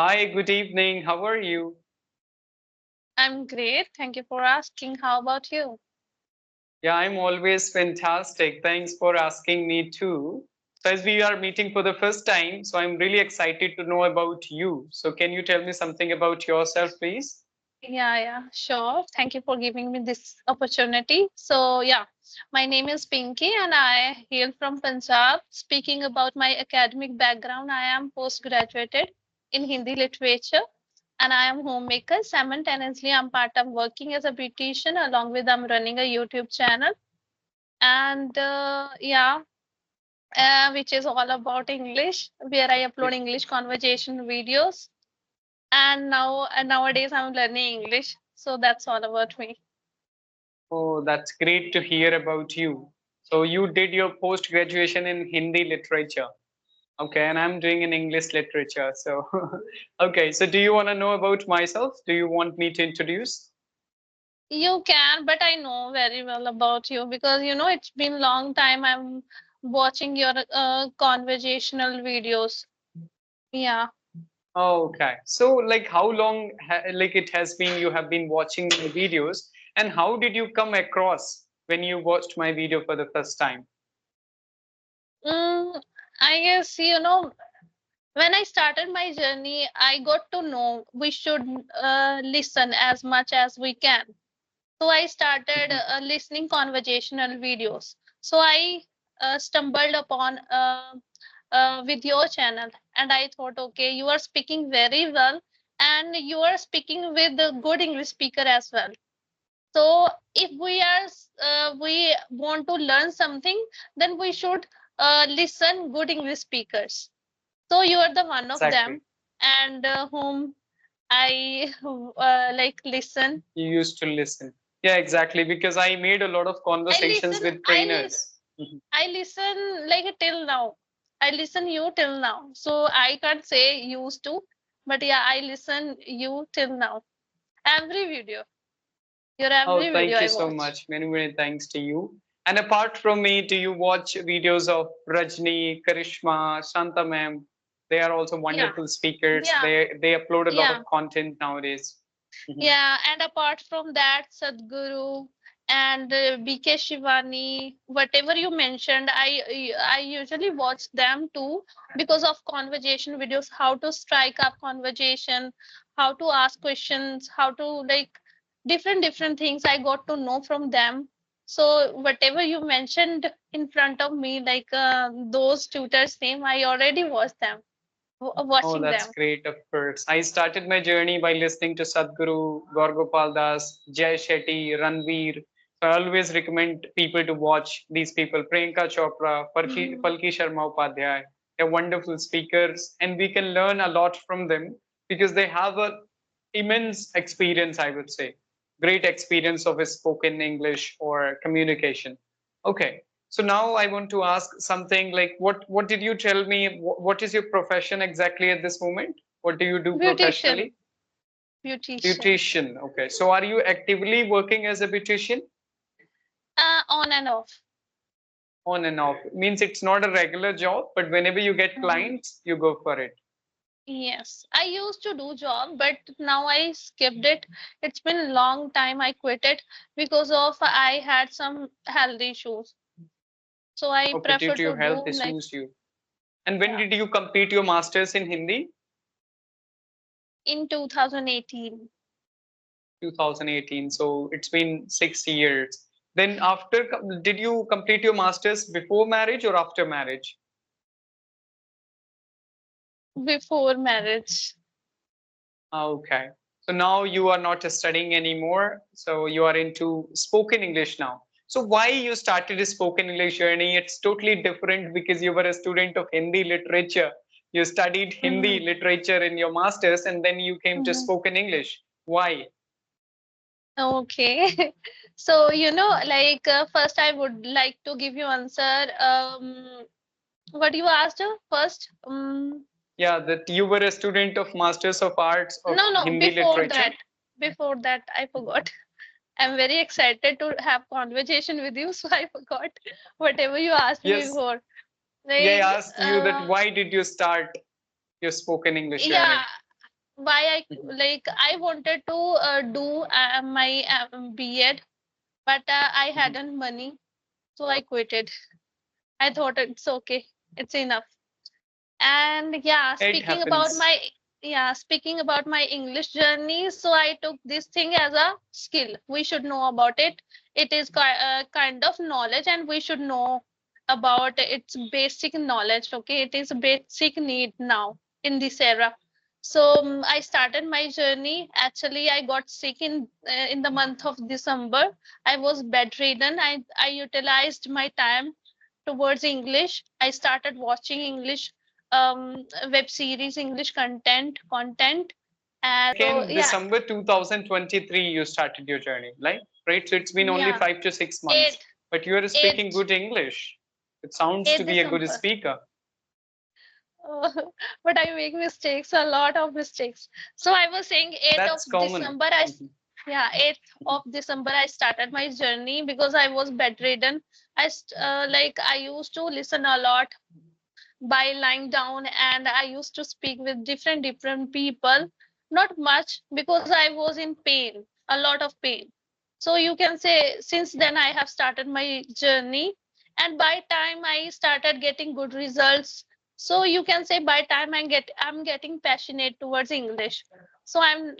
Hi, good evening. How are you? I'm great. Thank you for asking. How about you? Yeah, I'm always fantastic. Thanks for asking me too. So, as we are meeting for the first time, so I'm really excited to know about you. So, can you tell me something about yourself, please? Yeah, sure. Thank you for giving me this opportunity. So, my name is Pinki and I hail from Punjab. Speaking about my academic background, I am postgraduated in Hindi literature and I am homemaker. Simultaneously, I'm part of working as a beautician along with I'm running a YouTube channel and which is all about English, where I Yeah. upload English conversation videos and nowadays I'm learning English. So that's all about me. Oh, that's great to hear about you. So, you did your post graduation in Hindi literature. Okay, and I'm doing in English literature. So, okay, so do you want to know about myself? Do you want me to introduce? You can, but I know very well about you because it's been long time I'm watching your conversational videos. Yeah. Okay. So, like, how long, like, it has been you have been watching my videos, and how did you come across when you watched my video for the first time? Mm, I guess when I started my journey, I got to know we should listen as much as we can. So I started Mhm. listening conversational videos. So I stumbled upon with your channel, and I thought, okay, you are speaking very well, and you are speaking with a good English speaker as well. So if we want to learn something, then we should listen good English speakers. So you are the one of Exactly. them, and whom I like listen. You used to listen. Yeah, exactly. Because I made a lot of I conversations listen. with I listen. trainers. Mhm. I listen like till now. I listen you till now. So I can't say used to, but yeah, I listen you till now. Every video, your Oh, every video thank you I so watch. much. Many, many thanks to you. And apart from me, do you watch videos of Rajni, Karishma, Shanta ma'am? They are also Yeah, wonderful speakers. yeah, They upload a lot yeah, of content nowadays. Mhm. yeah. And apart from that, Sadhguru and BK Shivani, whatever you mentioned, I usually watch them too because of conversation videos, how to strike up conversation, how to ask questions, how to like different things I got to know from them. So whatever you mentioned in front of me, like those tutors' name, I already watched them, Oh, watching that's them. great, of course. I started my journey by listening to Sadhguru, Gaurgopal Das, Jay Shetty, Ranveer. So I always recommend people to watch these people. Priyanka Chopra, Mhm. Palki Sharma Upadhyay. They're wonderful speakers, and we can learn a lot from them because they have a immense experience, I would say. Great experience of a spoken English or communication. Okay. So now I want to ask something like what did you tell me? What is your profession exactly at this moment? What do you do Beautician, professionally? beautician. Beautician. Okay. So are you actively working as a beautician? On and off. On and off. Means it's not a regular job, but whenever you get Mhm. clients, you go for it. Yes, I used to do job, but now I skipped it. It's been a long time I quit it because of I had some health issues. So I Okay, due prefer to your to health do like issues, you. And when yeah did you complete your masters in Hindi? in 2018. 2018. So it's been 6 years. Then after, did you complete your masters before marriage or after marriage? Before marriage. Okay. So now you are not studying anymore. So you are into spoken English now. So why you started a spoken English journey? It's totally different because you were a student of Hindi literature. You studied Hindi Hmm. literature in your masters and then you came to Hmm. spoken English. Why? Okay. So like first I would like to give you answer. What you asked first? Yeah, that you were a student of Masters of Arts of No, Hindi literature. before that I forgot. I'm very excited to have conversation with you, so I forgot whatever you asked me Yes. before. Yeah, Like, I asked you that why did you start your spoken English yeah, journey? why I Mhm. like I wanted to do my B.Ed, but I Mhm. hadn't money, so I quitted. I thought it's okay, it's enough. And yeah, It happens. speaking about my English journey, so I took this thing as a skill. We should know about it. It is kind of knowledge, and we should know about its basic knowledge. Okay, it is a basic need now in this era. So I started my journey. Actually, I got sick in the month of December. I was bedridden. I utilized my time towards English. I started watching English web series, English content, and Like so in yeah, December 2023, you started your journey, like, right? So it's been only yeah, 5 to 6 months, eight but you are speaking eight good English. It sounds to eight be a good December. speaker. Uh, but I make mistakes, a lot of mistakes. So I was saying 8th of That's common. December, Mhm. yeah, 8th Mhm. of December, I started my journey because I was bedridden. Like I used to listen a lot by lying down, and I used to speak with different people, not much because I was in pain, a lot of pain. So you can say since then I have started my journey, and by time I started getting good results, so you can say by time I'm getting passionate towards English. So I'm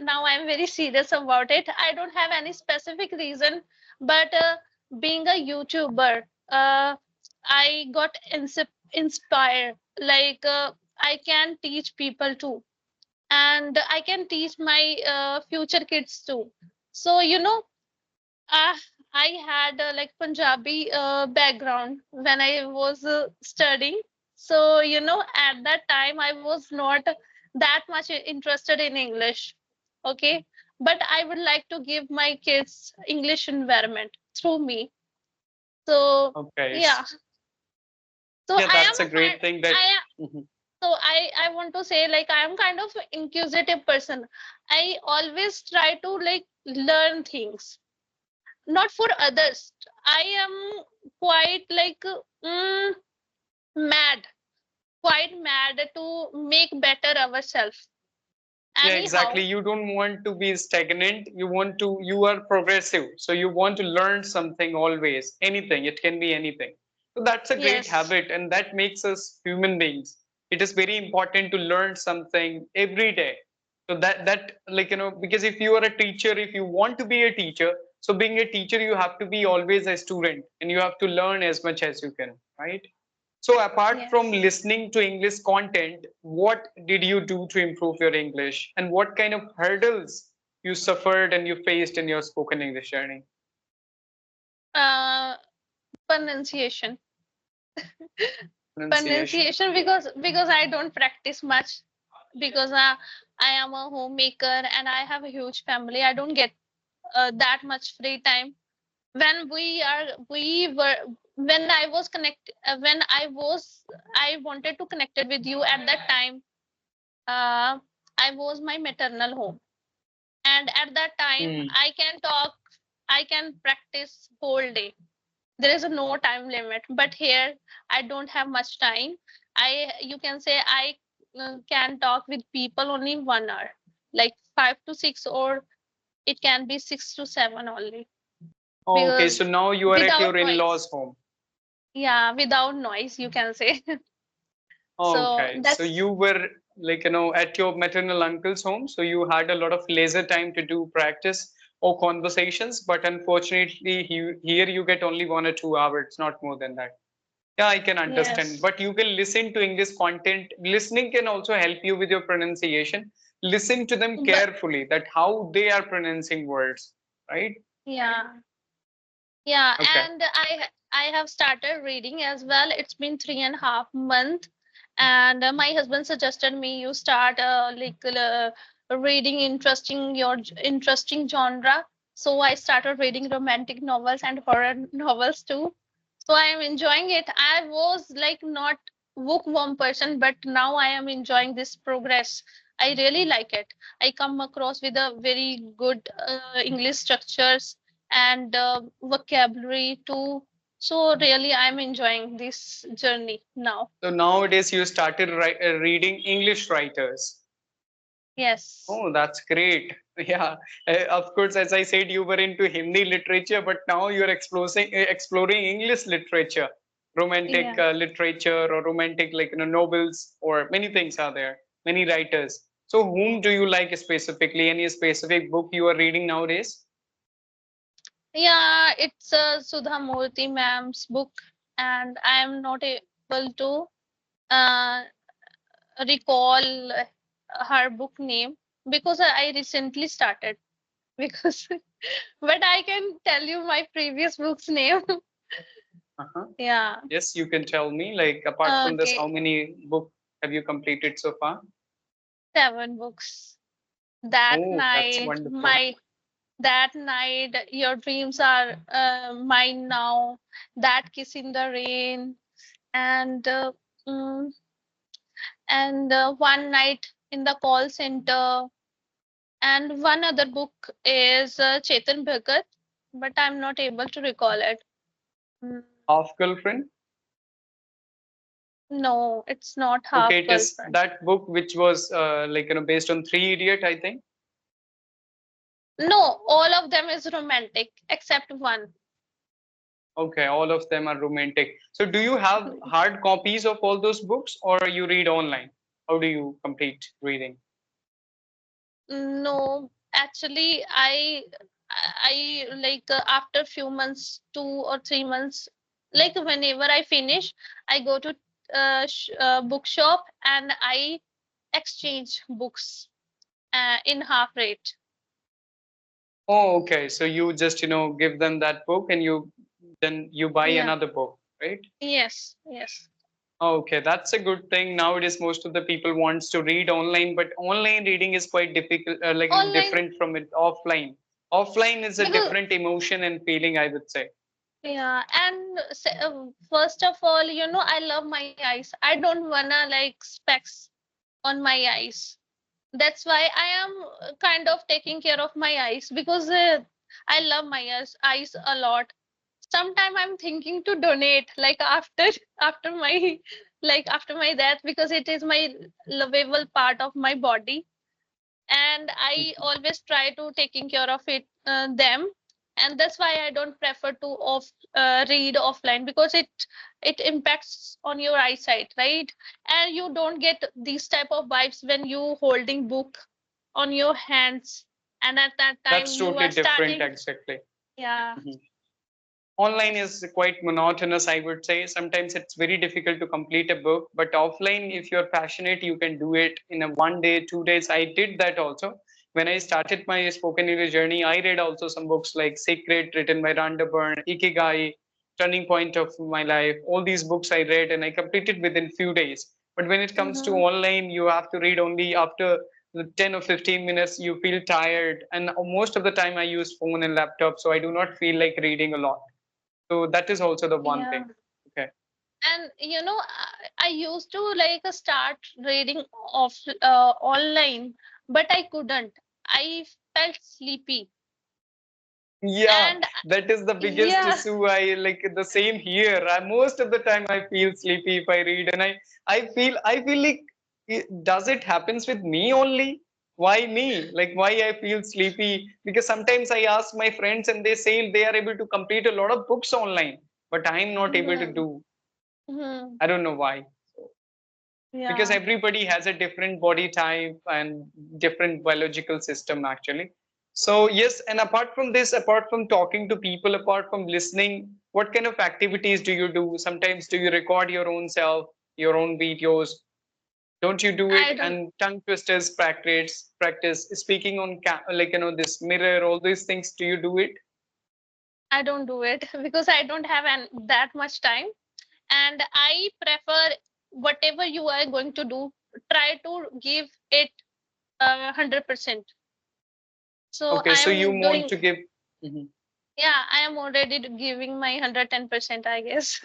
very serious about it. I don't have any specific reason, but being a YouTuber, I got inspired. Like I can teach people too, and I can teach my future kids too. So uh, I had like Punjabi background when I was studying. So at that time I was not that much interested in English. Okay, but I would like to give my kids English environment through me. So Okay. yeah, so Yeah, I am that's a a kind. great thing that. I Mhm. so I want to say, like, I am kind of inquisitive person. I always try to like learn things, not for others. I am quite like mad, quite mad to make better ourselves. Yeah, Anyhow, exactly. You don't want to be stagnant. You are progressive. So you want to learn something always, anything. It can be anything. So that's a great yes, habit, and that makes us human beings. It is very important to learn something every day. So that like because if you are a teacher, if you want to be a teacher, so being a teacher, you have to be always a student, and you have to learn as much as you can, right? So apart from yes. listening to English content, what did you do to improve your English? And what kind of hurdles you suffered and you faced in your spoken English journey? Uh, Pronunciation, Pronunciation. pronunciation, because I don't practice much, because I am a homemaker and I have a huge family. I don't get that much free time. We were when I was I wanted to connected with you at that time. uh, I was my maternal home, and at that time Hmm. I can talk, I can practice whole day. There is no time limit, but here I don't have much time. I You can say I can talk with people only 1 hour, like 5 to 6, or it can be 6 to 7 only, Okay, so because now you are at without your in-laws' noise. home. Yeah, without noise, you can say. So Okay, so that's you were like at your maternal uncle's home, so you had a lot of leisure time to do practice or conversations, but unfortunately, here you get only 1 or 2 hours, not more than that. Yeah, I can understand. yes, But you can listen to English content. Listening can also help you with your pronunciation. Listen to them but carefully that how they are pronouncing words, right? yeah, yeah, Okay. and I have started reading as well. It's been 3.5 months, and my husband suggested me you start reading interesting genre. So I started reading romantic novels and horror novels too. So I am enjoying it. I was like not bookworm person, but now I am enjoying this progress. I really like it. I come across with a very good English structures and vocabulary too. So really, I'm enjoying this journey now. So nowadays you started reading English writers. Yes. Oh, that's great. Yeah, of course, as I said, you were into Hindi literature, but now you're exploring English literature, romantic Yeah. literature, or romantic, like, novels, or many things are there, many writers. So, whom do you like specifically? Any specific book you are reading nowadays? Yeah, it's Sudha Murthy ma'am's book, and I am not able to uh, recall her book name because I recently started. Because, but I can tell you my previous book's name. Uh-huh. Yeah. Yes, you can tell me. Like, apart from this, how Okay. many book have you completed so far? 7 books. That Oh, that's night, wonderful. my that night, your dreams are mine now. That kiss in the rain, and mm, one night in the call center, and one other book is Chetan Bhagat, but I'm not able to recall it. Mm, Half Girlfriend. no, it's not Okay, Half it is Girlfriend. that book which was like, based on Three Idiot, I think. No, all of them is romantic except one. Okay, all of them are romantic. So do you have hard copies of all those books, or you read online? How do you complete reading? No, actually, I like after few months, 2 or 3 months, like whenever I finish, I go to bookshop and I exchange books in half rate. Oh, okay. So you just, give them that book, and then you buy Yeah. another book, right? Yes. Yes. Okay, that's a good thing. Nowadays, most of the people wants to read online, but online reading is quite difficult, like, Online different from it offline. Offline is a because different emotion and feeling, I would say. yeah, and first of all, I love my eyes. I don't wanna like specs on my eyes. That's why I am kind of taking care of my eyes because I love my eyes a lot. Sometime I'm thinking to donate like after after my after my death because it is my lovable part of my body, and I Mhm. always try to taking care of it them, and that's why I don't prefer to read offline because it impacts on your eyesight, right? And you don't get these type of vibes when you holding book on your hands, and at that time That's you totally are different, starting. exactly. Yeah. Mhm. Online is quite monotonous, I would say. Sometimes it's very difficult to complete a book, but offline, if you're passionate, you can do it in a 1 day, 2 days. I did that also. When I started my spoken English journey, I read also some books like Secret, written by Rhonda Byrne, Ikigai, Turning Point of My Life. All these books I read and I completed within few days. But when it comes to Mm-hmm. online, you have to read only after the 10 or 15 minutes. You feel tired, and most of the time I use phone and laptop, so I do not feel like reading a lot. So that is also the one Yeah. thing. Okay. And I used to like start reading off online, but I couldn't. I felt sleepy. Yeah, And that is the biggest yeah. issue. I like the same here. Most of the time I feel sleepy if I read, and I feel like, does it happens with me only? Why me? Like, why I feel sleepy? Because sometimes I ask my friends and they say they are able to complete a lot of books online, but I'm not able to Mhm, do. mhm. I don't know why. Because Yeah, everybody has a different body type and different biological system, actually. So yes, and apart from this, apart from talking to people, apart from listening, what kind of activities do you do? Sometimes do you record your own self, your own videos? Don't you do I it? don't And tongue twisters, practice speaking on like, this mirror, all these things, do you do it? I don't do it because I don't have that much time, and I prefer whatever you are going to do, try to give it 100%. So Okay, I so you am want doing, to give. Mhm. yeah, I am already giving my 110%, I guess.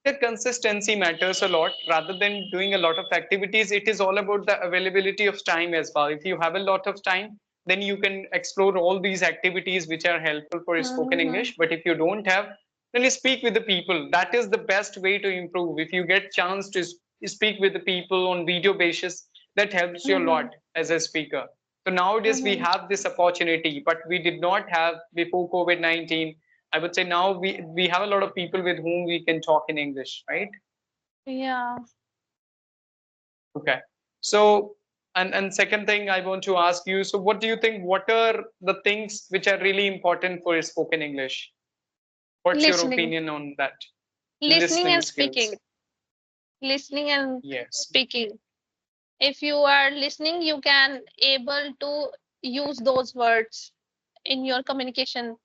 The consistency matters a lot. Rather than doing a lot of activities, it is all about the availability of time as well. If you have a lot of time, then you can explore all these activities which are helpful for spoken Mhm, English. But if you don't have, then you speak with the people. That is the best way to improve. If you get chance to speak with the people on video basis, that helps you a mhm. lot. as a speaker. So nowadays we Mm-hmm. have this opportunity, but we did not have before COVID-19. I would say now we have a lot of people with whom we can talk in English, right? Yeah. Okay. So, and second thing I want to ask you, so what do you think, what are the things which are really important for spoken English? What's your Listening. opinion on that? Listening Listening and speaking. skills. Listening and Yes. speaking. If you are listening, you can able to use those words in your communication.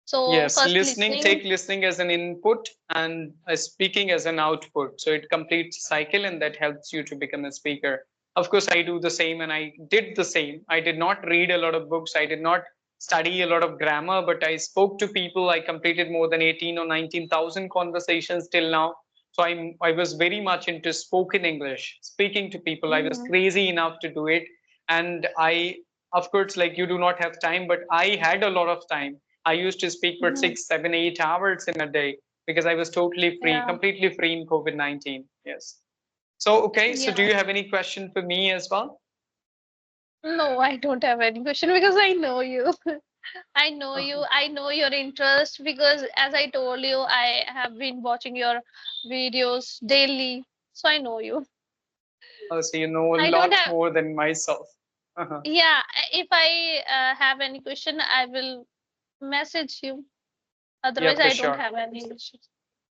So Yes, first listening, listening. take listening as an input and speaking as an output. So it completes cycle and that helps you to become a speaker. Of course, I do the same and I did the same. I did not read a lot of books. I did not study a lot of grammar, but I spoke to people. I completed more than 18 or 19,000 conversations till now. So I was very much into spoken English, speaking to people. I was Mhm, crazy enough to do it. And I, of course, like you do not have time, but I had a lot of time. I used to speak for mhm. 6, 7, 8 hours in a day because I was totally free, Yeah. completely free in COVID-19. Yes. So, okay. So, do Yeah. you have any question for me as well? No, I don't have any question because I know you. I know Uh-huh. you. I know your interest because, as I told you, I have been watching your videos daily. So I know you. So, you know a I don't lot have, more than myself. Uh-huh. yeah, if I have any question, I will message you. Yeah, Otherwise, for I don't sure. have any issues.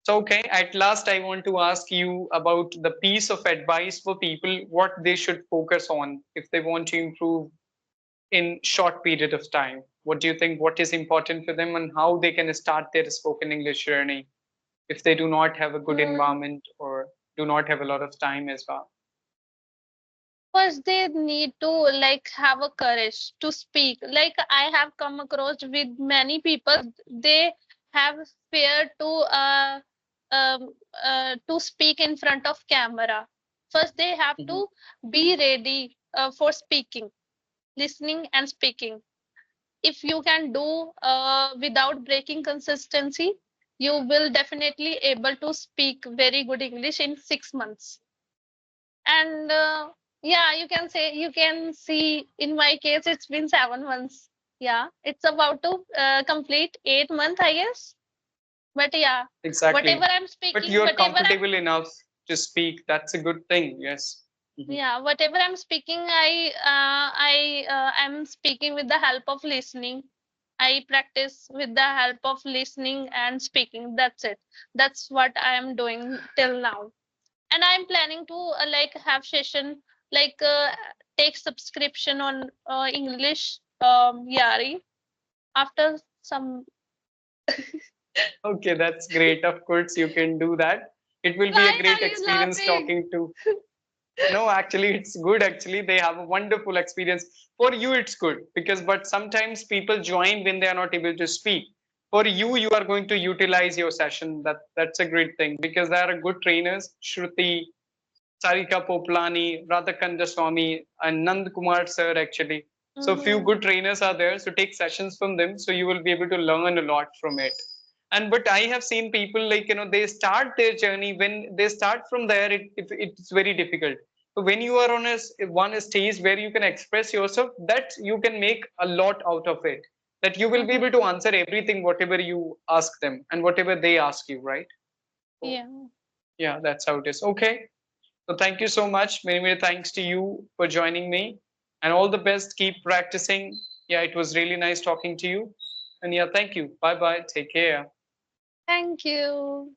So, okay. At last, I want to ask you about the piece of advice for people what they should focus on if they want to improve in short period of time. What do you think? What is important for them and how they can start their spoken English journey if they do not have a good Mm, environment or do not have a lot of time as well? First, they need to like have a courage to speak. Like I have come across with many people, they have fear to speak in front of camera. First, they have Mhm. to be ready for speaking, listening, and speaking. If you can do without breaking consistency, you will definitely able to speak very good English in 6 months. And yeah, you can say, you can see in my case it's been 7 months. Yeah, it's about to complete 8 months, I guess. But yeah, whatever Exactly. I'm But speaking, you're comfortable enough to speak. That's a good thing. Yes. Mhm. yeah, whatever I'm speaking, I'm speaking with the help of listening. I practice with the help of listening and speaking. That's it. That's what I am doing till now. And I'm planning to like have session, like take subscription on English Yari after some. Okay, that's great. Of course, you can do that. It will be a Why great are you experience laughing? talking to. No, actually, it's good. Actually, they have a wonderful experience. For you, it's good because, but sometimes people join when they are not able to speak. For you, you are going to utilize your session. That's a great thing because there are good trainers. Shruti, Sarika Poplani, Radhakanda Swami, and Nand Kumar sir actually. So few Mm-hmm. good trainers are there. So take sessions from them. So you will be able to learn a lot from it. And but I have seen people like they start their journey when they start from there. It's very difficult. So when you are on one stage where you can express yourself, that you can make a lot out of it. That you will be able Mm-hmm. to answer everything whatever you ask them and whatever they ask you, right? So Yeah. yeah, that's how it is. Okay. So thank you so much. Many, many thanks to you for joining me. And all the best. Keep practicing. Yeah, it was really nice talking to you. And yeah, thank you. Bye bye. Take care. Thank you.